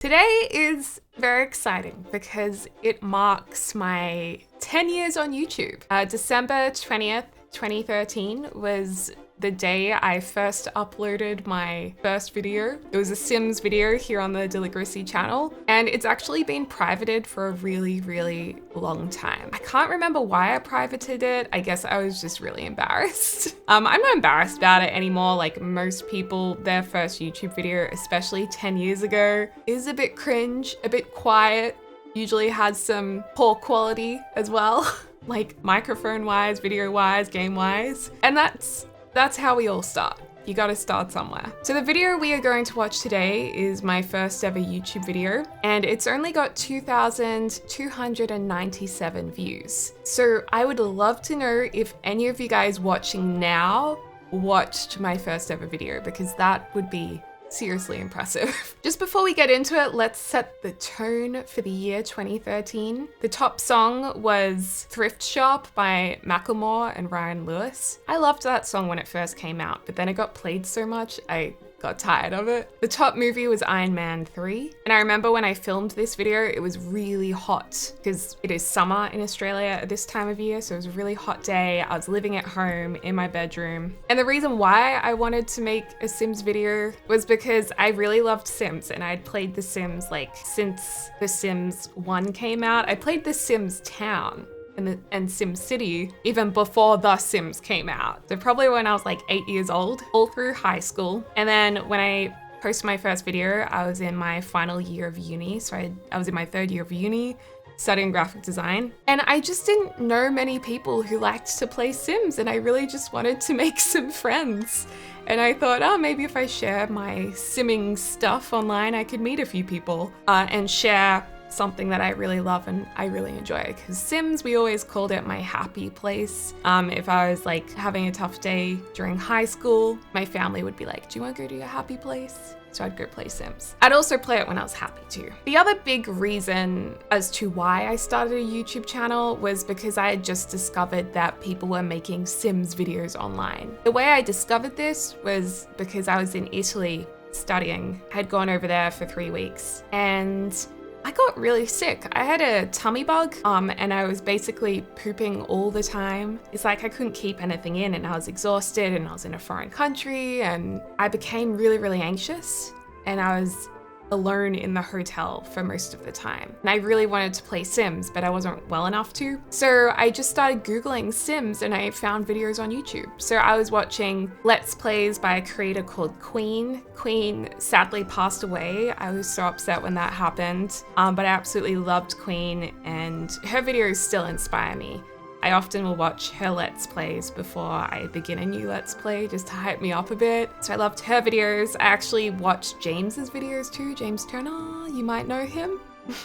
Today is very exciting because it marks my 10 years on YouTube. December 20th, 2013 was the day I first uploaded my first video. It was a Sims video here on the Deligracy channel, and it's actually been privated for a really long time. I can't remember why I privated it. I guess I was just really embarrassed. I'm not embarrassed about it anymore. Like most people, their first YouTube video, especially 10 years ago, is a bit cringe, a bit quiet, usually has some poor quality as well, like microphone-wise, video-wise, game-wise, and that's how we all start. You gotta start somewhere. So the video we are going to watch today is my first ever YouTube video, and it's only got 2,297 views. So I would love to know if any of you guys watching now watched my first ever video, because that would be seriously impressive. Just before we get into it, let's set the tone for the year 2013. The top song was Thrift Shop by Macklemore and Ryan Lewis. I loved that song when it first came out, but then it got played so much, I got tired of it. The top movie was Iron Man 3. And I remember when I filmed this video, it was really hot because it is summer in Australia at this time of year. So it was a really hot day. I was living at home in my bedroom. And the reason why I wanted to make a Sims video was because I really loved Sims, and I'd played The Sims like since The Sims 1 came out. I played The Sims Town and Sim City even before The Sims came out. So probably when I was like 8 years old, all through high school. And then when I posted my first video, I was in my final year of uni. So I was in my third year of uni studying graphic design. And I just didn't know many people who liked to play Sims, and I really just wanted to make some friends. And I thought, oh, maybe if I share my simming stuff online, I could meet a few people and share something that I really love and I really enjoy. Because Sims, we always called it my happy place. If I was like having a tough day during high school, my family would be like, do you want to go to your happy place? So I'd go play Sims. I'd also play it when I was happy too. The other big reason as to why I started a YouTube channel was because I had just discovered that people were making Sims videos online. The way I discovered this was because I was in Italy studying. I had gone over there for 3 weeks and I got really sick. I had a tummy bug and I was basically pooping all the time. It's like I couldn't keep anything in, and I was exhausted, and I was in a foreign country, and I became really anxious, and I was alone in the hotel for most of the time. And I really wanted to play Sims, but I wasn't well enough to. So I just started Googling Sims and I found videos on YouTube. So I was watching Let's Plays by a creator called Queen. Queen sadly passed away. I was so upset when that happened, but I absolutely loved Queen, and her videos still inspire me. I often will watch her Let's Plays before I begin a new Let's Play just to hype me up a bit. So I loved her videos. I actually watched James's videos too. James Turner, you might know him.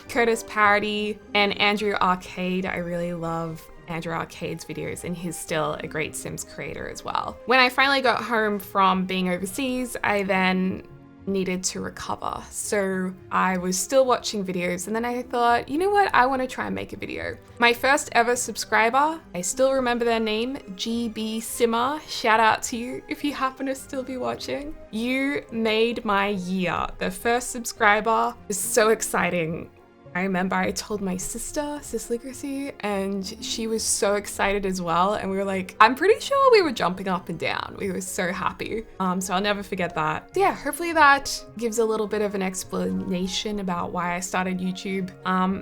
Curtis Parody and Andrew Arcade. I really love Andrew Arcade's videos, and he's still a great Sims creator as well. When I finally got home from being overseas, I then needed to recover. So I was still watching videos, and then I thought, you know what? I want to try and make a video. My first ever subscriber, I still remember their name, GB Simmer. Shout out to you if you happen to still be watching. You made my year. The first subscriber is so exciting. I remember I told my sister, Deligracy, and she was so excited as well. And we were like, I'm pretty sure we were jumping up and down. We were so happy. So I'll never forget that. So yeah, hopefully that gives a little bit of an explanation about why I started YouTube.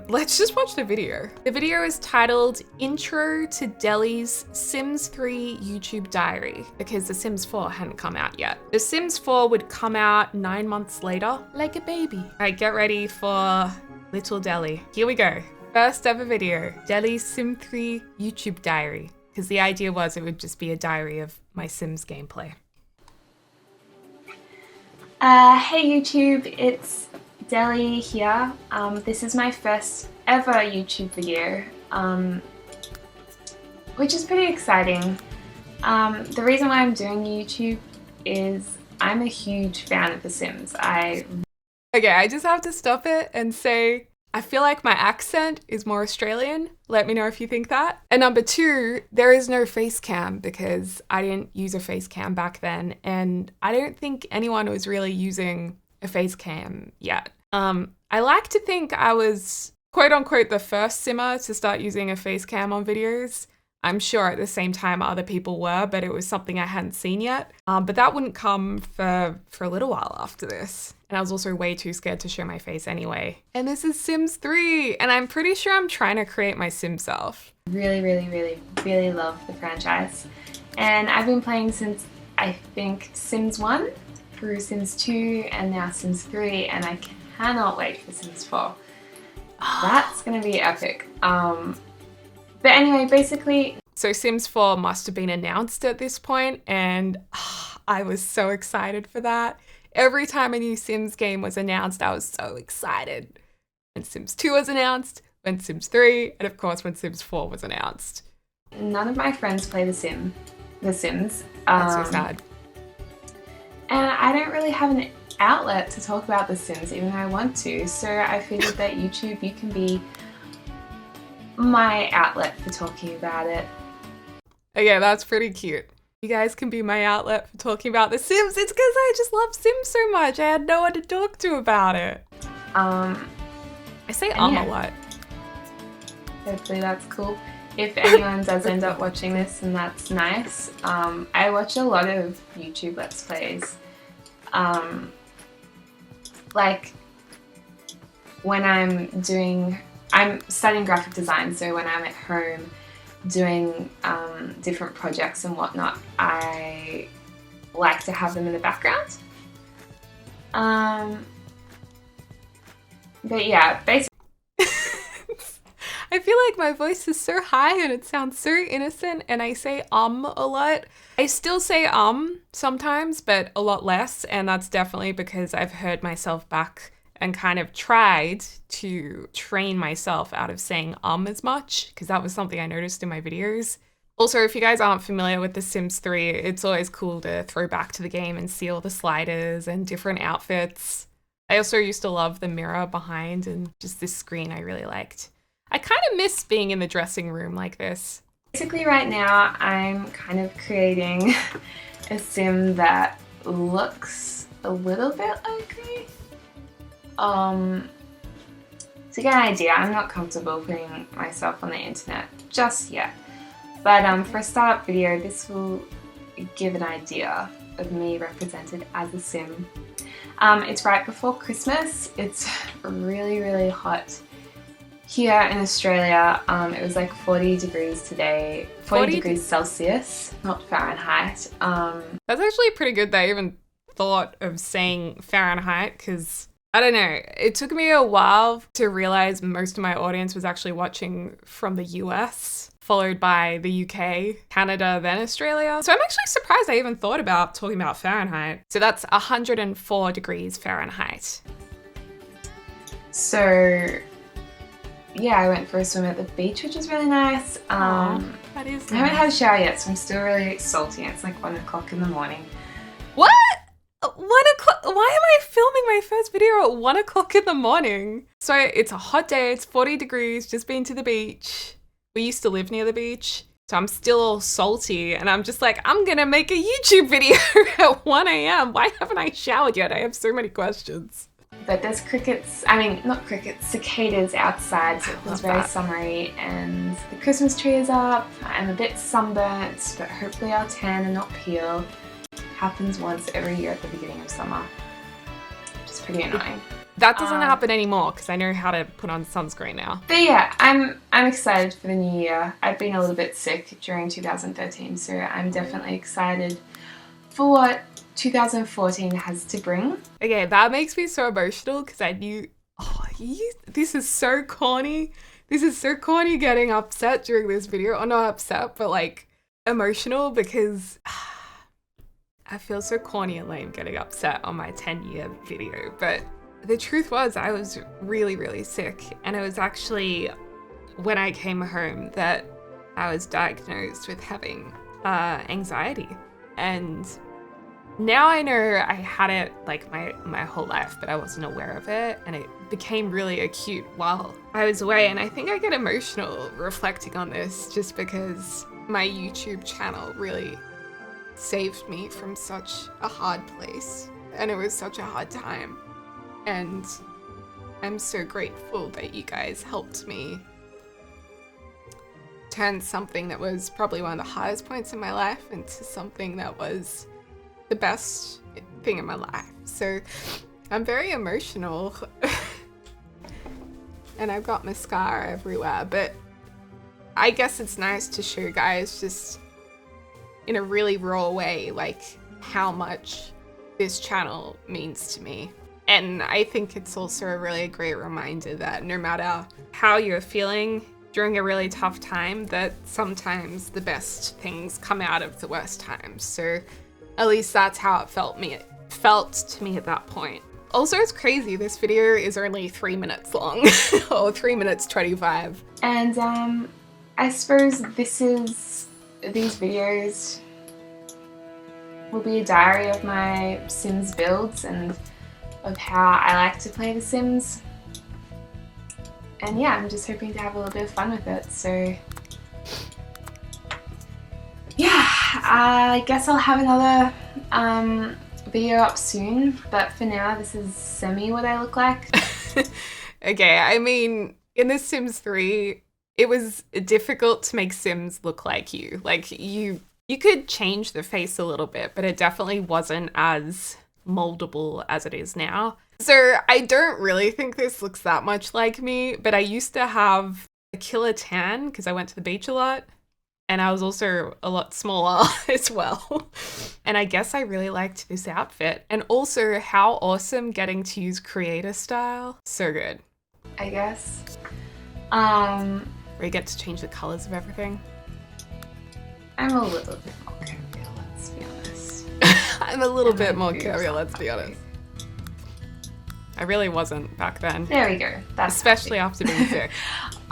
Let's just watch the video. The video is titled Intro to Deli's Sims 3 YouTube Diary, because The Sims 4 hadn't come out yet. The Sims 4 would come out 9 months later, like a baby. All right, get ready for Little Deli. Here we go. First ever video, Deli's Sim 3 YouTube diary. Because the idea was it would just be a diary of my Sims gameplay. Hey YouTube, it's Deli here. This is my first ever YouTube video, which is pretty exciting. The reason why I'm doing YouTube is I'm a huge fan of The Sims. Okay, I just have to stop it and say, I feel like my accent is more Australian. Let me know if you think that. And number two, there is no face cam because I didn't use a face cam back then. And I don't think anyone was really using a face cam yet. I like to think I was quote unquote the first simmer to start using a face cam on videos. I'm sure at the same time other people were, but it was something I hadn't seen yet. But that wouldn't come for a little while after this. And I was also way too scared to show my face anyway. And this is Sims 3, and I'm pretty sure I'm trying to create my Sim self. Really, really, really, really love the franchise. And I've been playing since, I think, Sims 1 through Sims 2 and now Sims 3, and I cannot wait for Sims 4. That's gonna be epic. But anyway, basically... So Sims 4 must have been announced at this point, and I was so excited for that. Every time a new Sims game was announced, I was so excited. When Sims 2 was announced, when Sims 3, and of course when Sims 4 was announced. None of my friends play The Sims. That's so sad. And I don't really have an outlet to talk about The Sims, even though I want to. So I figured that YouTube, you can be my outlet for talking about it. Okay, that's pretty cute. You guys can be my outlet for talking about The Sims. It's because I just love Sims so much. I had no one to talk to about it. I say a lot. Hopefully that's cool. If anyone does end up watching this, then that's nice. I watch a lot of YouTube Let's Plays. Like when I'm studying graphic design, so when I'm at home doing different projects and whatnot, I like to have them in the background. But yeah, basically. I feel like my voice is so high and it sounds so innocent, and I say a lot. I still say sometimes, but a lot less, and that's definitely because I've heard myself back and kind of tried to train myself out of saying as much, because that was something I noticed in my videos. Also, if you guys aren't familiar with The Sims 3, it's always cool to throw back to the game and see all the sliders and different outfits. I also used to love the mirror behind and just this screen I really liked. I kind of miss being in the dressing room like this. Basically right now I'm kind of creating a sim that looks a little bit like me. To get an idea, I'm not comfortable putting myself on the internet just yet. But for a startup video, this will give an idea of me represented as a sim. It's right before Christmas. It's really, really hot here in Australia. It was like 40 degrees today, 40 degrees Celsius, not Fahrenheit. That's actually pretty good that I even thought of saying Fahrenheit, because I don't know, it took me a while to realize most of my audience was actually watching from the US, followed by the UK, Canada, then Australia. So I'm actually surprised I even thought about talking about Fahrenheit. So that's 104 degrees Fahrenheit. So yeah, I went for a swim at the beach, which is really nice. That is nice. I haven't had a shower yet, so I'm still really salty. It's like 1 o'clock in the morning. What? 1 o'clock? Why am I filming my first video at 1 o'clock in the morning? So it's a hot day, it's 40 degrees, just been to the beach. We used to live near the beach, so I'm still all salty, and I'm just like, I'm gonna make a YouTube video at 1 a.m. Why haven't I showered yet? I have so many questions. But there's not crickets, cicadas outside, so it feels very summery, and the Christmas tree is up. I'm a bit sunburnt, but hopefully I'll tan and not peel. Happens once every year at the beginning of summer, which is pretty annoying. That doesn't happen anymore because I know how to put on sunscreen now. But yeah, I'm excited for the new year. I've been a little bit sick during 2013, so I'm definitely excited for what 2014 has to bring. Okay, that makes me so emotional because I knew, this is so corny. This is so corny getting upset during this video. Or not upset, but like emotional, because I feel so corny and lame getting upset on my 10-year video. But the truth was I was really, really sick. And it was actually when I came home that I was diagnosed with having anxiety. And now I know I had it like my whole life, but I wasn't aware of it, and it became really acute while I was away. And I think I get emotional reflecting on this just because my YouTube channel really saved me from such a hard place, and it was such a hard time. And I'm so grateful that you guys helped me turn something that was probably one of the highest points in my life into something that was the best thing in my life. So I'm very emotional and I've got mascara everywhere, but I guess it's nice to show guys just in a really raw way, like how much this channel means to me. And I think it's also a really great reminder that no matter how you're feeling during a really tough time, that sometimes the best things come out of the worst times. So at least that's how it felt to me at that point. Also, it's crazy, this video is only 3 minutes long, or 3 minutes 25. And I suppose these videos will be a diary of my Sims builds and of how I like to play The Sims. And yeah, I'm just hoping to have a little bit of fun with it, so yeah, I guess I'll have another video up soon, but for now this is semi what I look like. Okay, I mean, in The Sims 3, it was difficult to make Sims look like you. Like, you could change the face a little bit, but it definitely wasn't as moldable as it is now. So I don't really think this looks that much like me, but I used to have a killer tan because I went to the beach a lot, and I was also a lot smaller as well. And I guess I really liked this outfit, and also how awesome getting to use creator style. So good. I guess. Where you get to change the colors of everything. I'm a little bit more curvy, let's be honest. I'm a little bit more curvy, let's be honest. I really wasn't back then. There we go. That's especially after being sick.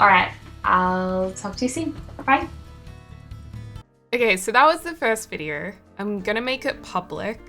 Alright, I'll talk to you soon. Bye. Okay, so that was the first video. I'm gonna make it public.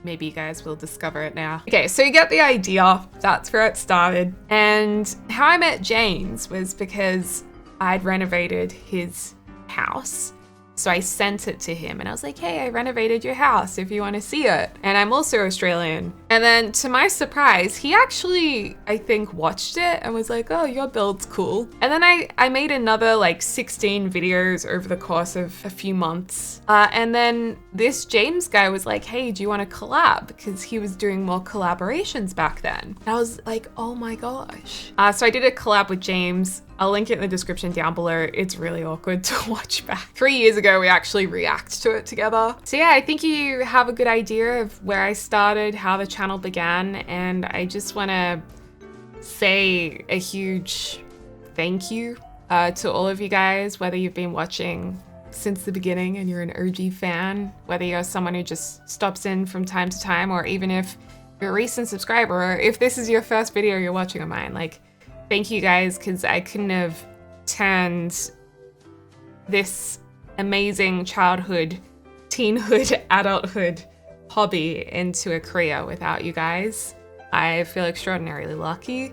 Maybe you guys will discover it now. Okay, so you get the idea. That's where it started. And how I met James was because I'd renovated his house. So I sent it to him and I was like, hey, I renovated your house if you want to see it. And I'm also Australian. And then to my surprise, he actually, I think, watched it and was like, oh, your build's cool. And then I made another like 16 videos over the course of a few months. And then this James guy was like, hey, do you want to collab? Because he was doing more collaborations back then. And I was like, oh my gosh. So I did a collab with James. I'll link it in the description down below. It's really awkward to watch back. 3 years ago, we actually react to it together. So yeah, I think you have a good idea of where I started, how the channel began, and I just wanna say a huge thank you to all of you guys, whether you've been watching since the beginning and you're an OG fan, whether you're someone who just stops in from time to time, or even if you're a recent subscriber, or if this is your first video you're watching of mine, like, thank you guys, because I couldn't have turned this amazing childhood, teenhood, adulthood hobby into a career without you guys. I feel extraordinarily lucky,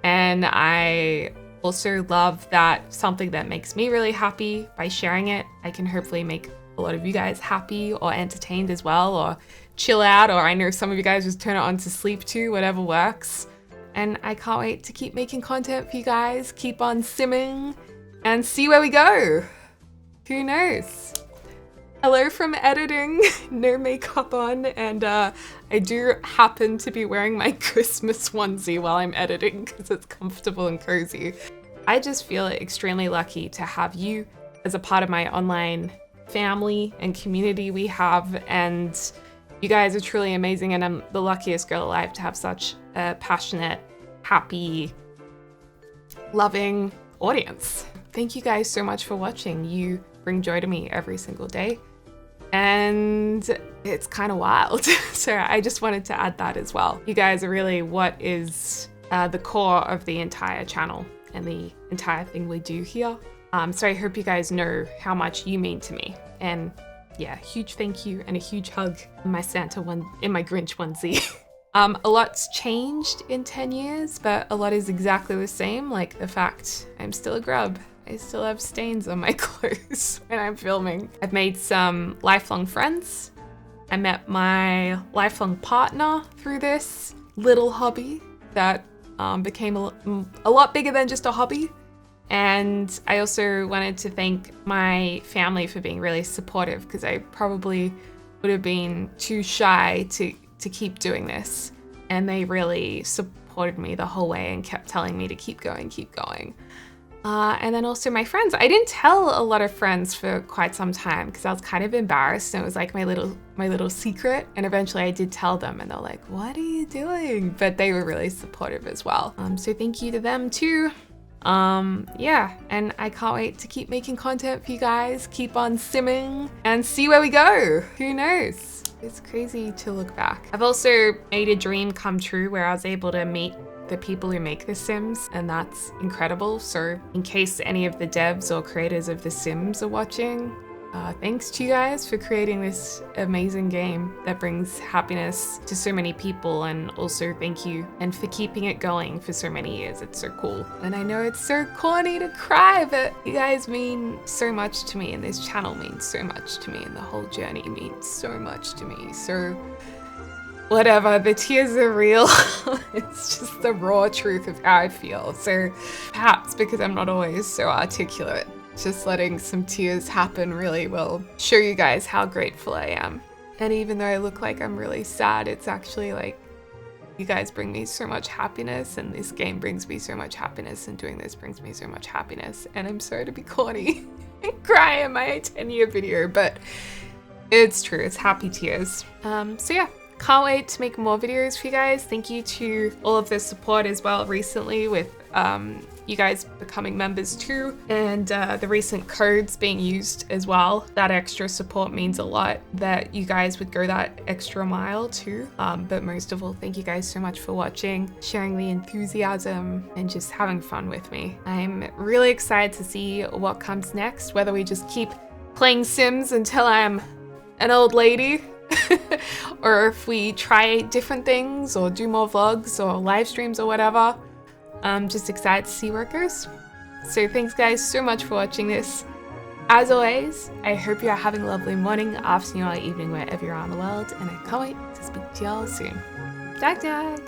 and I also love that something that makes me really happy, by sharing it, I can hopefully make a lot of you guys happy or entertained as well, or chill out, or I know some of you guys just turn it on to sleep too, whatever works. And I can't wait to keep making content for you guys, keep on simming, and see where we go. Who knows? Hello from editing, no makeup on, and I do happen to be wearing my Christmas onesie while I'm editing because it's comfortable and cozy. I just feel extremely lucky to have you as a part of my online family and community we have, and you guys are truly amazing, and I'm the luckiest girl alive to have such a passionate, happy, loving audience. Thank you guys so much for watching. You bring joy to me every single day, and it's kind of wild. So I just wanted to add that as well. You guys are really what is the core of the entire channel and the entire thing we do here. So I hope you guys know how much you mean to me. And yeah, huge thank you and a huge hug in my Grinch onesie. A lot's changed in 10 years, but a lot is exactly the same, like the fact I'm still a grub. I still have stains on my clothes when I'm filming. I've made some lifelong friends. I met my lifelong partner through this little hobby that became a lot bigger than just a hobby. And I also wanted to thank my family for being really supportive, because I probably would have been too shy to keep doing this. And they really supported me the whole way and kept telling me to keep going, keep going. And then also my friends. I didn't tell a lot of friends for quite some time because I was kind of embarrassed, and it was like my little secret. And eventually I did tell them, and they're like, "What are you doing?" But they were really supportive as well. So thank you to them too. Yeah, and I can't wait to keep making content for you guys, keep on simming, and see where we go. Who knows? It's crazy to look back. I've also made a dream come true where I was able to meet the people who make The Sims, and that's incredible. So in case any of the devs or creators of The Sims are watching, thanks to you guys for creating this amazing game that brings happiness to so many people, and also thank you and for keeping it going for so many years. It's so cool. And I know it's so corny to cry, but you guys mean so much to me, and this channel means so much to me, and the whole journey means so much to me. So whatever, the tears are real. It's just the raw truth of how I feel. So perhaps because I'm not always so articulate, just letting some tears happen really will show you guys how grateful I am. And even though I look like I'm really sad, it's actually like, you guys bring me so much happiness, and this game brings me so much happiness, and doing this brings me so much happiness. And I'm sorry to be corny and cry in my 10-year video, but it's true, it's happy tears. So yeah. Can't wait to make more videos for you guys. Thank you to all of the support as well recently with you guys becoming members too, and the recent codes being used as well. That extra support means a lot, that you guys would go that extra mile too. But most of all, thank you guys so much for watching, sharing the enthusiasm, and just having fun with me. I'm really excited to see what comes next, whether we just keep playing Sims until I'm an old lady, or if we try different things or do more vlogs or live streams or whatever. I'm just excited to see where it goes. So thanks guys so much for watching this. As always, I hope you're having a lovely morning, afternoon or evening wherever you are in the world, and I can't wait to speak to y'all soon. Dag dag!